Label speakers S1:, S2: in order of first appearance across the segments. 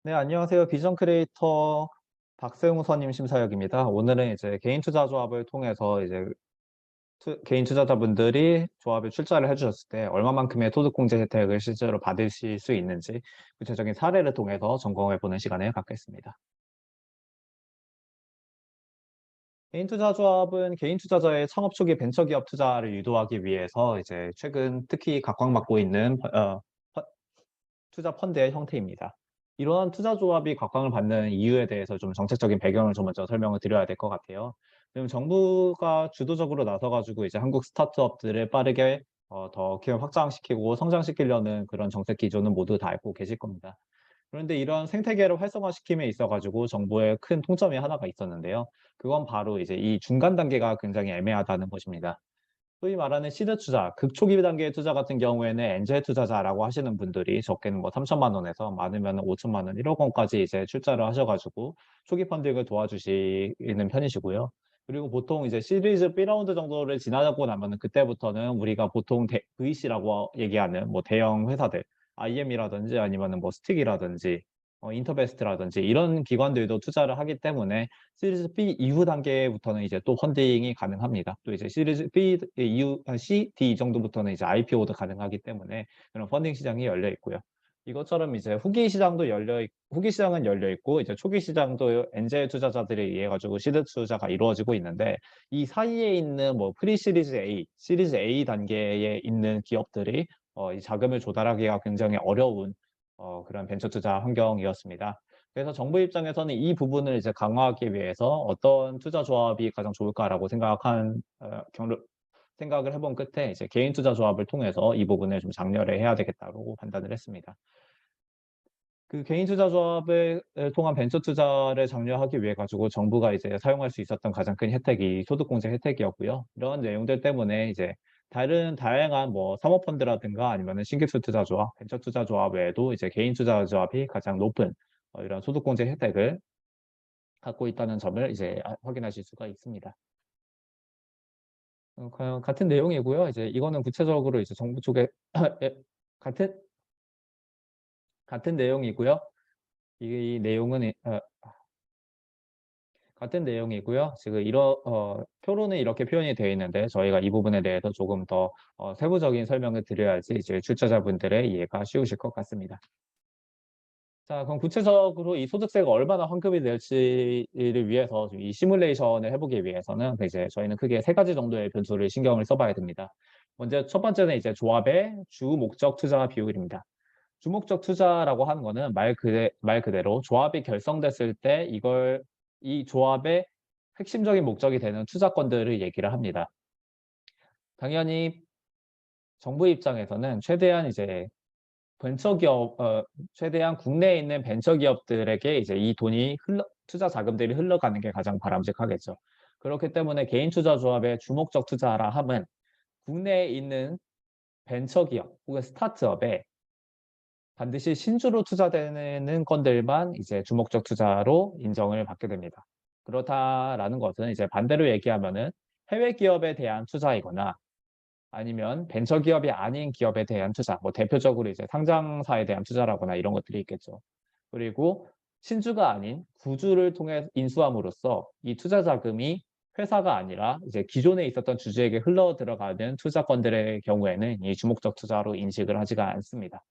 S1: 네, 안녕하세요. 비전 크리에이터 박세웅 선임 심사역입니다. 오늘은 이제 개인 투자 조합을 통해서 이제 개인 투자자분들이 조합에 출자를 해주셨을 때 얼마만큼의 소득공제 혜택을 실제로 받으실 수 있는지 구체적인 사례를 통해서 점검해 보는 시간을 갖겠습니다. 개인 투자 조합은 개인 투자자의 창업 초기 벤처기업 투자를 유도하기 위해서 이제 최근 특히 각광받고 있는 투자 펀드의 형태입니다. 이러한 투자 조합이 각광을 받는 이유에 대해서 좀 정책적인 배경을 좀 먼저 설명을 드려야 될 것 같아요. 지금 정부가 주도적으로 나서 가지고 이제 한국 스타트업들을 빠르게 더 기업 확장시키고 성장시키려는 그런 정책 기조는 모두 다 알고 계실 겁니다. 그런데 이런 생태계를 활성화시킴에 있어 가지고 정부의 큰 통점이 하나가 있었는데요. 그건 바로 이제 이 중간 단계가 굉장히 애매하다는 것입니다. 소위 말하는 시드 투자, 극초기 단계의 투자 같은 경우에는 엔젤 투자자라고 하시는 분들이 적게는 뭐 3천만 원에서 많으면 5천만 원, 1억 원까지 이제 출자를 하셔 가지고 초기 펀딩을 도와주시는 편이시고요. 그리고 보통 이제 시리즈 B 라운드 정도를 지나고 나면은 그때부터는 우리가 보통 VC라고 얘기하는 뭐 대형 회사들, IM이라든지 아니면은 뭐 스틱이라든지 인터베스트라든지 이런 기관들도 투자를 하기 때문에 시리즈 B 이후 단계부터는 이제 또 펀딩이 가능합니다. 또 이제 시리즈 B 이후 C, D 정도부터는 이제 IPO도 가능하기 때문에 그런 펀딩 시장이 열려 있고요. 이것처럼 이제 후기 시장은 열려 있고 이제 초기 시장도 엔젤 투자자들에 의해 가지고 시드 투자가 이루어지고 있는데 이 사이에 있는 뭐 프리 시리즈 A, 시리즈 A 단계에 있는 기업들이 이 자금을 조달하기가 굉장히 어려운 그런 벤처 투자 환경이었습니다. 그래서 정부 입장에서는 이 부분을 이제 강화하기 위해서 '어떤 투자 조합이 가장 좋을까.'라고 생각을 해본 끝에 이제 '개인 투자 조합을 통해서 이 부분을 좀 장려를 해야 되겠다.'고 판단을 했습니다. 그 개인 투자 조합을 통한 벤처 투자를 장려하기 위해 가지고 정부가 이제 사용할 수 있었던 가장 큰 혜택이 소득공제 혜택이었고요. 이런 내용들 때문에 이제 다양한 뭐 사모펀드라든가 아니면은 신기술 투자 조합, 벤처 투자 조합 외에도 이제 개인 투자 조합이 가장 높은 이런 소득공제 혜택을 갖고 있다는 점을 이제 확인하실 수가 있습니다. 같은 내용이고요. 이제 이거는 구체적으로 이제 정부 쪽에 예 같은 같은 내용이고요. 이 내용은 같은 내용이고요. 지금 표로는 이렇게 표현이 되어 있는데 저희가 이 부분에 대해서 조금 더 세부적인 설명을 드려야지 이제 출자자분들의 이해가 쉬우실 것 같습니다. 자, 그럼 구체적으로 이 소득세가 얼마나 환급이 될지를 위해서 좀 이 시뮬레이션을 해 보기 위해서는 이제 저희는 크게 세 가지 정도의 변수를 신경을 써 봐야 됩니다. 먼저 첫 번째는 이제 조합의 주 목적 투자 비율입니다. 주 목적 투자라고 하는 거는 말 그대로 조합이 결성됐을 때 이 조합의 핵심적인 목적이 되는 투자건들을 얘기를 합니다. 당연히 정부 입장에서는 최대한 국내에 있는 벤처기업들에게 이제 이 돈이 투자 자금들이 흘러가는 게 가장 바람직하겠죠. 그렇기 때문에 개인 투자 조합의 주목적 투자라 함은 국내에 있는 벤처기업 혹은 스타트업에 반드시 신주로 투자되는 건들만 이제 주목적 투자로 인정을 받게 됩니다. 그렇다라는 것은 이제 반대로 얘기하면은 해외 기업에 대한 투자이거나 아니면 벤처기업이 아닌 기업에 대한 투자, 뭐 대표적으로 이제 상장사에 대한 투자라거나 이런 것들이 있겠죠. 그리고 신주가 아닌 구주를 통해 인수함으로써 이 투자 자금이 회사가 아니라 이제 기존에 있었던 주주에게 흘러 들어가는 투자건들의 경우에는 이 주목적 투자로 인식을 하지가 않습니다.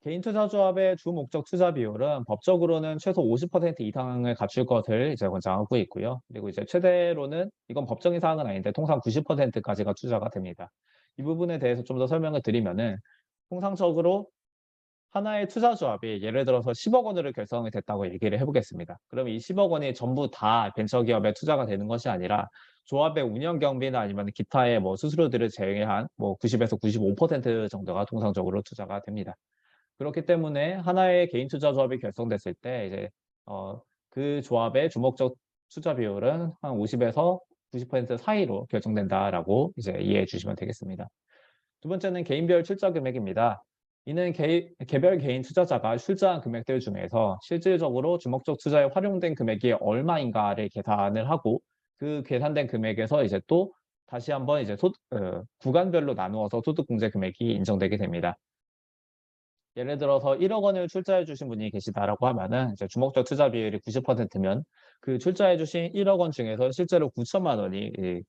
S1: 개인 투자 조합의 주 목적 투자 비율은 법적으로는 최소 50% 이상을 갖출 것을 이제 권장하고 있고요. 그리고 이제 최대로는 이건 법적인 사항은 아닌데 통상 90%까지가 투자가 됩니다. 이 부분에 대해서 좀 더 설명을 드리면은 통상적으로 하나의 투자 조합이 예를 들어서 10억 원으로 결성이 됐다고 얘기를 해 보겠습니다. 그럼 이 10억 원이 전부 다 벤처기업에 투자가 되는 것이 아니라 조합의 운영 경비나 아니면 기타의 뭐 수수료들을 제외한 뭐 90에서 95% 정도가 통상적으로 투자가 됩니다. 그렇기 때문에 하나의 개인 투자 조합이 결성됐을 때 이제 그 조합의 주목적 투자 비율은 한 50에서 90% 사이로 결정된다라고 이제 이해해 주시면 되겠습니다. 두 번째는 개인별 출자 금액입니다. 이는 개별 개인 투자자가 출자한 금액들 중에서 실질적으로 주목적 투자에 활용된 금액이 얼마인가를 계산을 하고 그 계산된 금액에서 이제 또 다시 한번 이제 구간별로 나누어서 소득공제 금액이 인정되게 됩니다. 예를 들어서 1억 원을 출자해 주신 분이 계시다라고 하면은 이제 주목적 투자 비율이 90%면 그 출자해 주신 1억 원 중에서 실제로 9천만 원이 이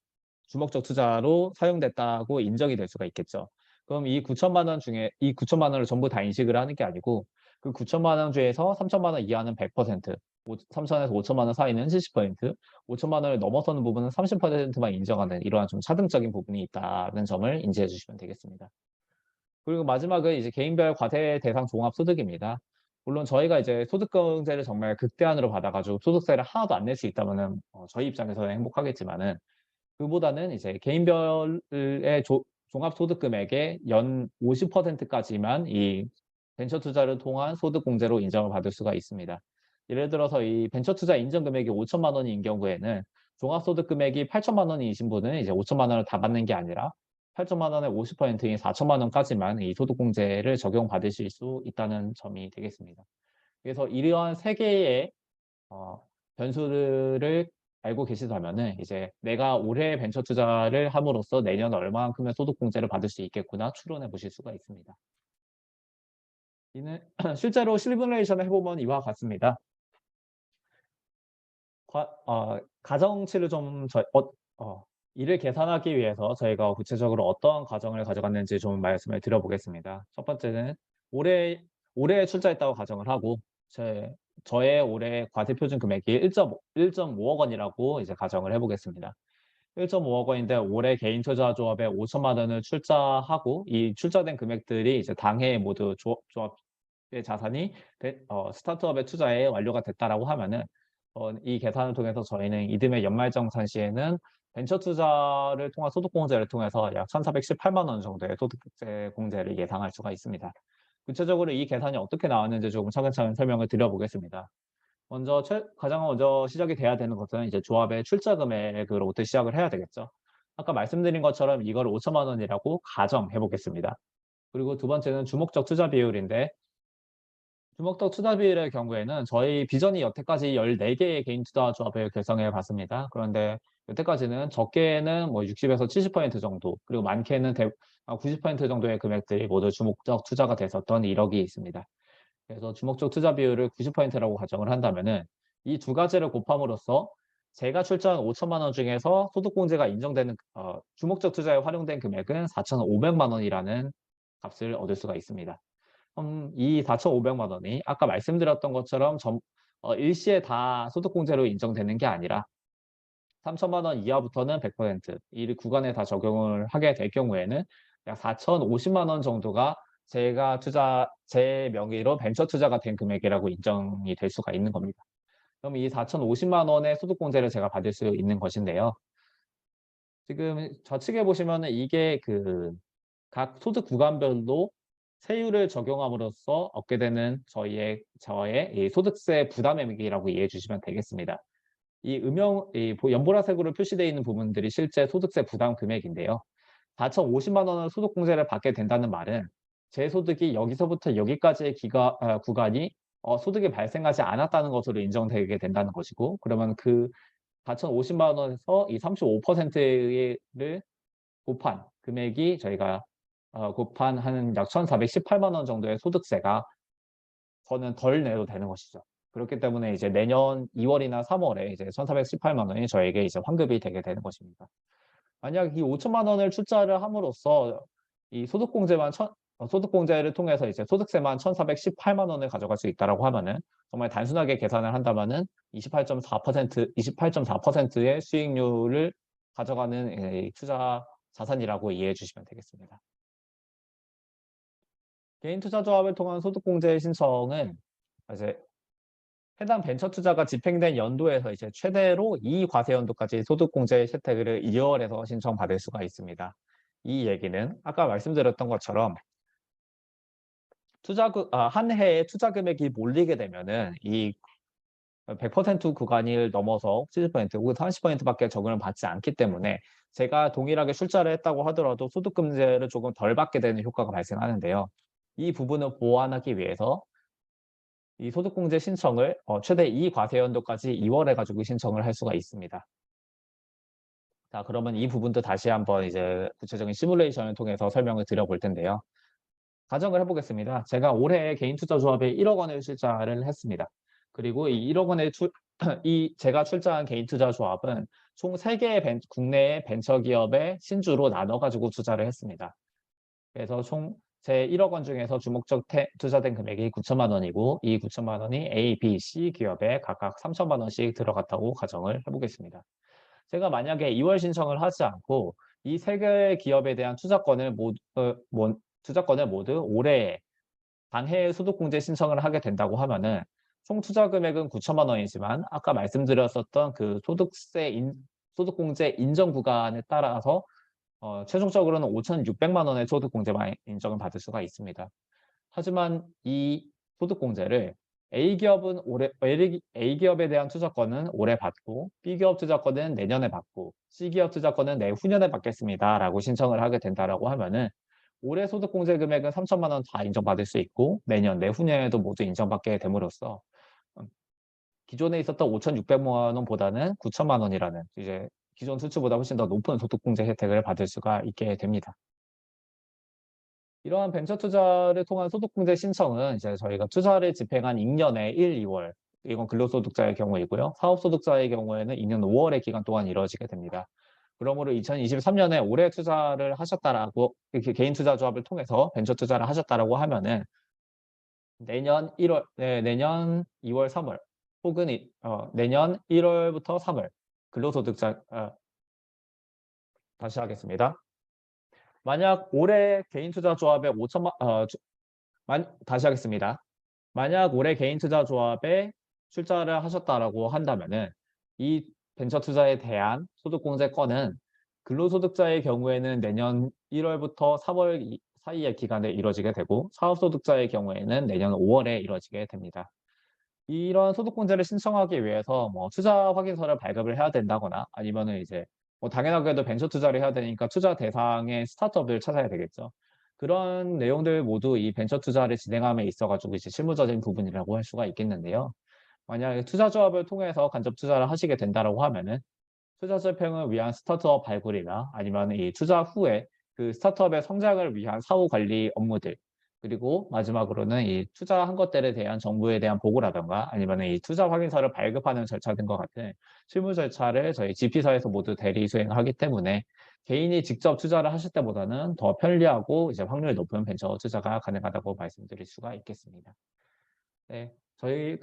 S1: 주목적 투자로 사용됐다고 인정이 될 수가 있겠죠. 그럼 이 9천만 원 중에 이 9천만 원을 전부 다 인식을 하는 게 아니고 그 9천만 원 중에서 3천만 원 이하는 100%, 3천에서 5천만 원 사이는 70%, 5천만 원을 넘어서는 부분은 30%만 인정하는 이러한 좀 차등적인 부분이 있다는 점을 인지해 주시면 되겠습니다. 그리고 마지막은 이제 개인별 과세 대상 종합소득입니다. 물론 저희가 이제 소득공제를 정말 극대한으로 받아가지고 소득세를 하나도 안 낼 수 있다면은 저희 입장에서는 행복하겠지만은 그보다는 이제 개인별의 종합소득 금액의 연 50%까지만 이 벤처 투자를 통한 소득 공제로 인정을 받을 수가 있습니다. 예를 들어서 이 벤처 투자 인정 금액이 5천만 원인 경우에는 종합소득 금액이 8천만 원이신 분은 이제 5천만 원을 다 받는 게 아니라 8천만 원의 50%인 4천만 원까지만 이 소득 공제를 적용받으실 수 있다는 점이 되겠습니다. 그래서 이러한 세 개의 변수를 알고 계시다면은 이제 '내가 올해 벤처 투자를 함으로써 내년 얼마만큼의 소득 공제를 받을 수 있겠구나.' 추론해 보실 수가 있습니다. 이는 실제로 시뮬레이션을 해 보면 이와 같습니다. 가정치를 좀 이를 계산하기 위해서 저희가 구체적으로 어떠한 가정을 가져갔는지 좀 말씀을 드려 보겠습니다. 첫 번째는 올해 출자했다고 가정을 하고 저의 올해 과세 표준 금액이 1.5억 원이라고 이제 가정을 해 보겠습니다. 1.5억 원인데 올해 개인 투자 조합에 5천만 원을 출자하고 이 출자된 금액들이 이제 당해 모두 조합의 자산이 스타트업의 투자에 완료가 됐다라고 하면은 이 계산을 통해서 저희는 이듬해 연말정산 시에는 벤처 투자를 통한 소득 공제를 통해서 약 1,418만 원 정도의 소득세 공제를 예상할 수가 있습니다. 구체적으로 이 계산이 어떻게 나왔는지 조금 차근차근 설명을 드려 보겠습니다. 가장 먼저 시작이 돼야 되는 것은 이제 조합의 출자 금액으로부터 시작을 해야 되겠죠. 아까 말씀드린 것처럼 이걸 5천만 원이라고 가정해 보겠습니다. 그리고 두 번째는 주목적 투자 비율인데 주목적 투자 비율의 경우에는 저희 비전이 여태까지 14개의 개인 투자 조합을 결성해 봤습니다. 그런데 여태까지는 적게는 뭐 60에서 70% 정도, 그리고 많게는 90% 정도의 금액들이 모두 주목적 투자가 됐었던 이력이 있습니다. 그래서 주목적 투자 비율을 90%라고 가정을 한다면은 이 두 가지를 곱함으로써 제가 출자한 5천만 원 중에서 소득공제가 인정되는 주목적 투자에 활용된 금액은 4,500만 원이라는 값을 얻을 수가 있습니다. 이 4,500만 원이 아까 말씀드렸던 것처럼 일시에 다 소득공제로 인정되는 게 아니라 3천만 원 이하부터는 100%, 이 구간에 다 적용을 하게 될 경우에는 약 4,050만 원 정도가 제 명의로 벤처 투자가 된 금액이라고 인정이 될 수가 있는 겁니다. 그럼 이 4,050만 원의 소득공제를 제가 받을 수 있는 것인데요. 지금 좌측에 보시면은 이게 각 소득 구간별로 세율을 적용함으로써 얻게 되는 저의 이 소득세 부담액이라고 이해해 주시면 되겠습니다. 이 연보라색으로 표시되어 있는 부분들이 실제 소득세 부담 금액인데요. 4,050만 원을 소득공제를 받게 된다는 말은 제 소득이 여기서부터 여기까지의 구간이 소득이 발생하지 않았다는 것으로 인정되게 된다는 것이고, 그러면 그 4,050만 원에서 이 35%를 곱한 금액이 저희가 곱한 한 약 1,418만 원 정도의 소득세가 저는 덜 내도 되는 것이죠. 그렇기 때문에 이제 내년 2월이나 3월에 이제 1,418만 원이 저에게 이제 환급이 되게 되는 것입니다. 만약 이 5천만 원을 출자를 함으로써 이 소득공제를 통해서 이제 소득세만 1,418만 원을 가져갈 수 있다라고 하면은 정말 단순하게 계산을 한다면은 28.4%의 수익률을 가져가는 이 투자 자산이라고 이해해 주시면 되겠습니다. 개인 투자 조합을 통한 소득공제 신청은 이제 해당 벤처 투자가 집행된 연도에서 이제 최대로 이 과세 연도까지 소득공제 혜택을 2월에서 신청받을 수가 있습니다. 이 얘기는 아까 말씀드렸던 것처럼 한 해에 투자 금액이 몰리게 되면은 이 100% 구간을 넘어서 70% 혹은 30%밖에 적용을 받지 않기 때문에 제가 동일하게 출자를 했다고 하더라도 소득공제를 조금 덜 받게 되는 효과가 발생하는데요. 이 부분을 보완하기 위해서 이 소득공제 신청을 최대 2과세연도까지 2월에 가지고 신청을 할 수가 있습니다. 자, 그러면 이 부분도 다시 한번 이제 구체적인 시뮬레이션을 통해서 설명을 드려 볼 텐데요. 가정을 해보겠습니다. 제가 올해 개인 투자 조합에 1억 원을 출자를 했습니다. 그리고 이 1억 원의 제가 출자한 개인 투자 조합은 총 3개의 국내의 벤처기업의 신주로 나눠가지고 투자를 했습니다. 그래서 총 제 1억 원 중에서 주목적 투자된 금액이 9천만 원이고 이 9천만 원이 A, B, C 기업에 각각 3천만 원씩 들어갔다고 가정을 해보겠습니다. 제가 만약에 2월 신청을 하지 않고 이 3개의 기업에 대한 투자권을 모두 올해 당해 소득공제 신청을 하게 된다고 하면은 총 투자 금액은 9천만 원이지만 아까 말씀드렸었던 그 소득공제 인정 구간에 따라서 최종적으로는 5,600만 원의 소득공제만 인정을 받을 수가 있습니다. 하지만 이 소득공제를 A기업에 대한 투자권은 올해 받고 B기업 투자권은 내년에 받고 C기업 투자권은 내후년에 받겠습니다라고 신청을 하게 된다라고 하면은 올해 소득공제 금액은 3천만 원 다 인정받을 수 있고 내년, 내후년에도 모두 인정받게 됨으로써 기존에 있었던 5,600만 원보다는 9천만 원이라는 이제 기존 수치보다 훨씬 더 높은 소득공제 혜택을 받을 수가 있게 됩니다. 이러한 벤처 투자를 통한 소득공제 신청은 이제 저희가 투자를 집행한 2년에 1, 2월 이건 근로소득자의 경우이고요. 사업소득자의 경우에는 2년 5월의 기간 동안 이루어지게 됩니다. 그러므로 2023년에 올해 투자를 하셨다라고 이렇게 개인 투자 조합을 통해서 벤처 투자를 하셨다라고 하면은 내년 2월, 3월 혹은 내년 1월부터 3월 근로소득자 다시 하겠습니다. 만약 올해 개인 투자 조합에 5천만 다시 하겠습니다. 만약 올해 개인 투자 조합에 출자를 하셨다라고 한다면은 이 벤처 투자에 대한 소득공제권은 근로소득자의 경우에는 내년 1월부터 3월 사이의 기간에 이루어지게 되고 사업소득자의 경우에는 내년 5월에 이루어지게 됩니다. 이런 소득공제를 신청하기 위해서 뭐 투자 확인서를 발급을 해야 된다거나 아니면은 이제 뭐 당연하게도 벤처 투자를 해야 되니까 투자 대상의 스타트업을 찾아야 되겠죠. 그런 내용들 모두 이 벤처 투자를 진행함에 있어가지고 이제 실무적인 부분이라고 할 수가 있겠는데요. 만약에 투자 조합을 통해서 간접 투자를 하시게 된다라고 하면은 투자 집행을 위한 스타트업 발굴이나 아니면 이 투자 후에 그 스타트업의 성장을 위한 사후 관리 업무들 그리고 마지막으로는 이 투자한 것들에 대한 정부에 대한 보고라던가 아니면 이 투자 확인서를 발급하는 절차 등과 같은 실무 절차를 저희 GP사에서 모두 대리 수행하기 때문에 개인이 직접 투자를 하실 때보다는 더 편리하고 이제 확률이 높은 벤처 투자가 가능하다고 말씀드릴 수가 있겠습니다. 네,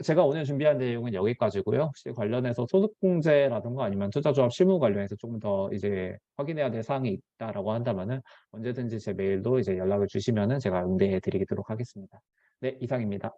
S1: 제가 오늘 준비한 내용은 여기까지고요. 혹시 관련해서 소득공제라든가 아니면 투자조합 실무 관련해서 조금 더 이제 확인해야 될 사항이 있다라고 한다면은 언제든지 제 메일로 이제 연락을 주시면은 제가 응대해 드리도록 하겠습니다. 네, 이상입니다.